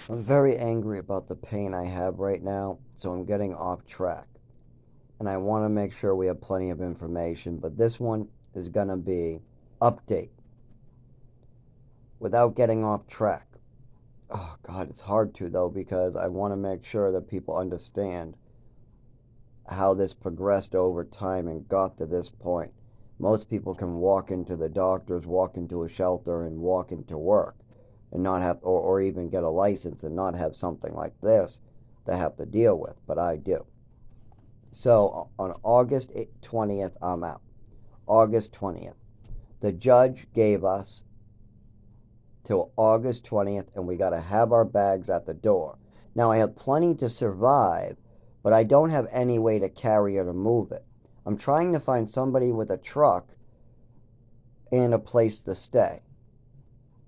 I'm very angry about the pain I have right now, so I'm getting off track. And I want to make sure we have plenty of information, but this one is going to be update without getting off track. Oh, God, it's hard to, though, because I want to make sure that people understand how this progressed over time and got to this point. Most people can walk into the doctors, walk into a shelter, and walk into work and not have, or even get a license and not have something like this to have to deal with, but I do. So on August 20th, I'm out. August 20th. The judge gave us till August 20th, and we got to have our bags at the door. Now, I have plenty to survive, but I don't have any way to carry it or move it. I'm trying to find somebody with a truck and a place to stay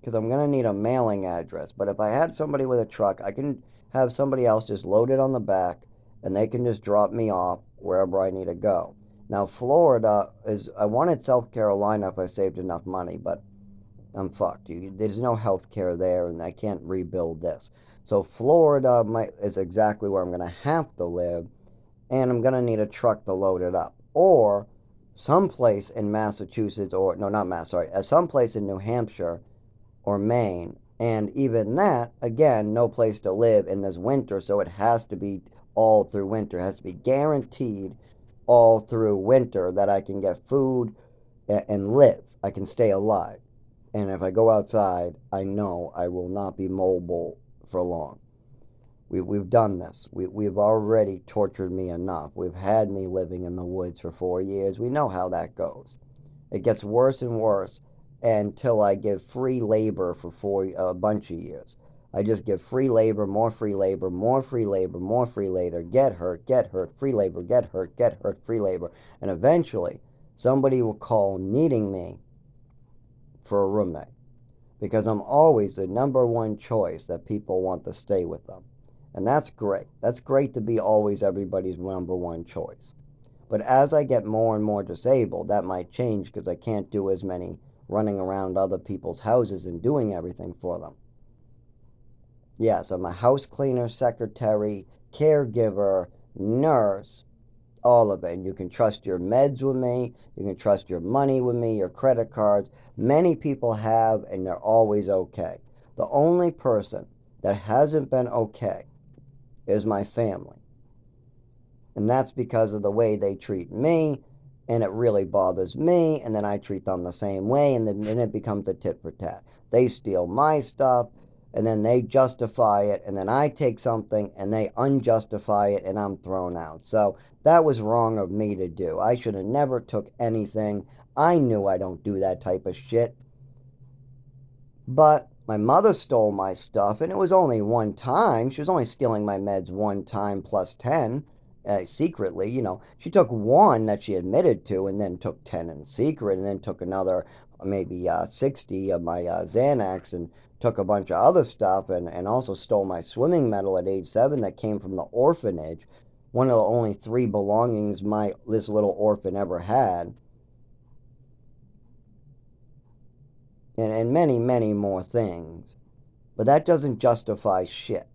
because I'm going to need a mailing address. But if I had somebody with a truck, I can have somebody else just load it on the back and they can just drop me off wherever I need to go. Now, Florida is, I wanted South Carolina if I saved enough money, but I'm fucked. There's no health care there, and I can't rebuild this. So Florida is exactly where I'm going to have to live, and I'm going to need a truck to load it up. Or someplace in Massachusetts, or no, not Mass, sorry, someplace in New Hampshire or Maine. And even that, again, no place to live in this winter, so it has to be all through winter. It has to be guaranteed all through winter that I can get food and live. I can stay alive. And if I go outside, I know I will not be mobile for long. We've done this. We've already tortured me enough. We've had me living in the woods for 4 years. We know how that goes. It gets worse and worse until I give free labor for a bunch of years. I just give free labor, more free labor, more free labor, more free labor, get hurt, free labor, get hurt, free labor. And eventually, somebody will call needing me for a roommate because I'm always the number one choice that people want to stay with them. And that's great. That's great to be always everybody's number one choice. But as I get more and more disabled, that might change because I can't do as many running around other people's houses and doing everything for them. Yes, I'm a house cleaner, secretary, caregiver, nurse, all of it. And you can trust your meds with me. You can trust your money with me, your credit cards. Many people have, and they're always okay. The only person that hasn't been okay is my family. And that's because of the way they treat me, and it really bothers me, and then I treat them the same way, and then it becomes a tit for tat. They steal my stuff, and then they justify it, and then I take something and they unjustify it, and I'm thrown out. So that was wrong of me to do. I should have never took anything. I knew I don't do that type of shit. But my mother stole my stuff, and it was only one time. She was only stealing my meds one time plus 10 secretly. She took one that she admitted to, and then took 10 in secret, and then took another maybe 60 of my Xanax, and took a bunch of other stuff, and also stole my swimming medal at age 7 that came from the orphanage. One of the only 3 belongings this little orphan ever had. And many, many more things. But that doesn't justify shit.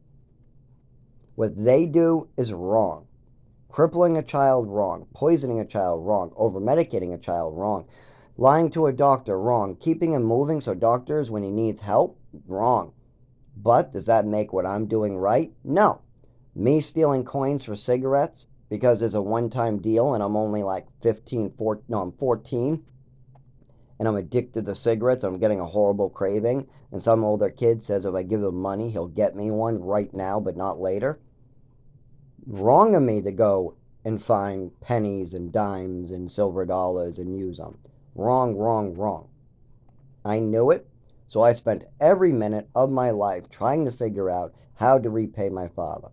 What they do is wrong. Crippling a child, wrong. Poisoning a child, wrong. Over medicating a child, wrong. Lying to a doctor, wrong. Keeping him moving so doctors, when he needs help, wrong. But does that make what I'm doing right? No. Me stealing coins for cigarettes because it's a one-time deal and I'm only like 15, 14, no, I'm 14 and I'm addicted to cigarettes, I'm getting a horrible craving, and some older kid says if I give him money, he'll get me one right now, but not later. Wrong of me to go and find pennies and dimes and silver dollars and use them. Wrong, wrong, wrong. I knew it, so I spent every minute of my life trying to figure out how to repay my father.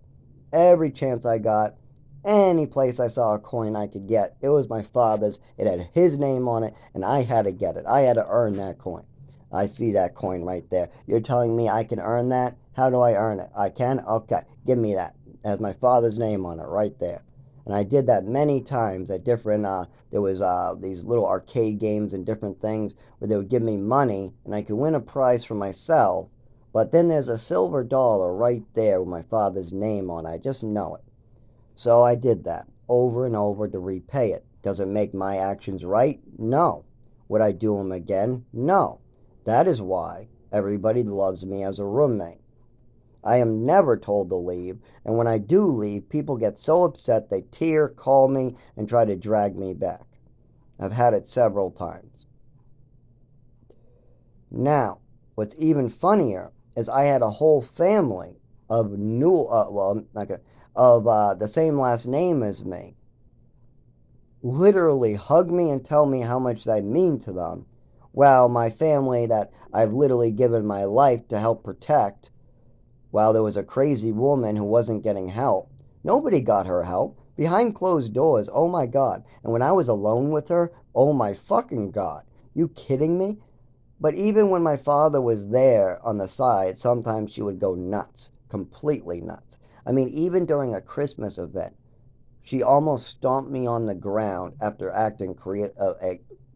Every chance I got, any place I saw a coin I could get, it was my father's. It had his name on it, and I had to get it. I had to earn that coin. I see that coin right there. You're telling me I can earn that? How do I earn it? I can? Okay, give me that. It has my father's name on it right there. And I did that many times at different, there was these little arcade games and different things where they would give me money and I could win a prize for myself But then there's a silver dollar right there with my father's name on it. I just know it. So I did that over and over to repay it. Does it make my actions right? No. Would I do them again? No. That is why everybody loves me as a roommate. I am never told to leave, and when I do leave, people get so upset they tear, call me, and try to drag me back. I've had it several times. Now, what's even funnier is I had a whole family of the same last name as me literally hug me and tell me how much I mean to them, while my family that I've literally given my life to help protect, while there was a crazy woman who wasn't getting help. Nobody got her help. Behind closed doors, oh my God. And when I was alone with her, oh my fucking God. You kidding me? But even when my father was there on the side, sometimes she would go nuts. Completely nuts. I mean, even during a Christmas event, she almost stomped me on the ground after acting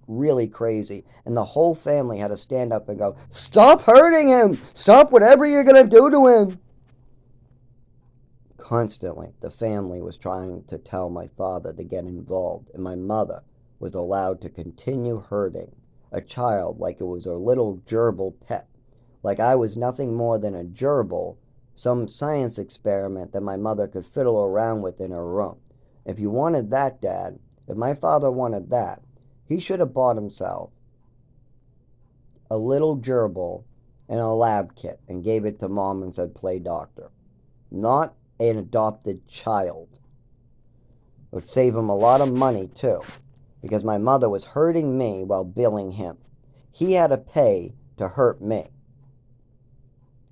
really crazy. And the whole family had to stand up and go, "Stop hurting him! Stop whatever you're going to do to him!" Constantly, the family was trying to tell my father to get involved, and my mother was allowed to continue hurting a child like it was a little gerbil pet, like I was nothing more than a gerbil, some science experiment that my mother could fiddle around with in her room. If you wanted that, Dad, if my father wanted that, he should have bought himself a little gerbil and a lab kit and gave it to Mom and said, "Play doctor." Not an adopted child. It would save him a lot of money, too, because my mother was hurting me while billing him. He had to pay to hurt me.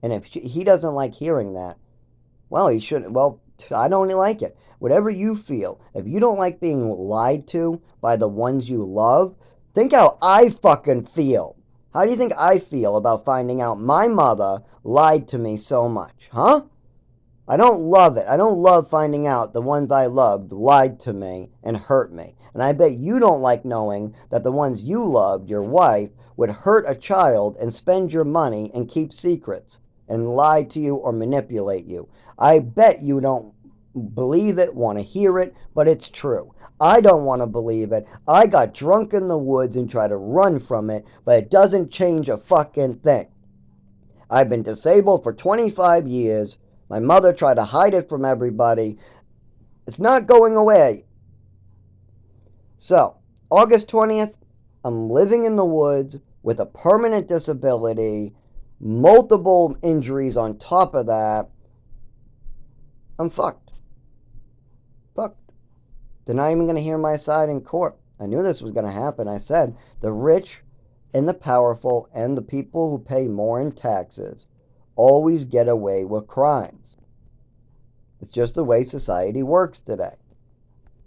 And if he doesn't like hearing that, well, he shouldn't. Well, I don't like it. Whatever you feel, if you don't like being lied to by the ones you love, think how I fucking feel. How do you think I feel about finding out my mother lied to me so much, huh? I don't love it. I don't love finding out the ones I loved lied to me and hurt me. And I bet you don't like knowing that the ones you loved, your wife, would hurt a child and spend your money and keep secrets and lie to you or manipulate you. I bet you don't believe it, want to hear it, but it's true. I don't want to believe it. I got drunk in the woods and tried to run from it, but it doesn't change a fucking thing. I've been disabled for 25 years. My mother tried to hide it from everybody. It's not going away. So, August 20th, I'm living in the woods with a permanent disability, multiple injuries on top of that. I'm fucked. Fucked. They're not even going to hear my side in court. I knew this was going to happen. I said the rich and the powerful and the people who pay more in taxes always get away with crimes. It's just the way society works today.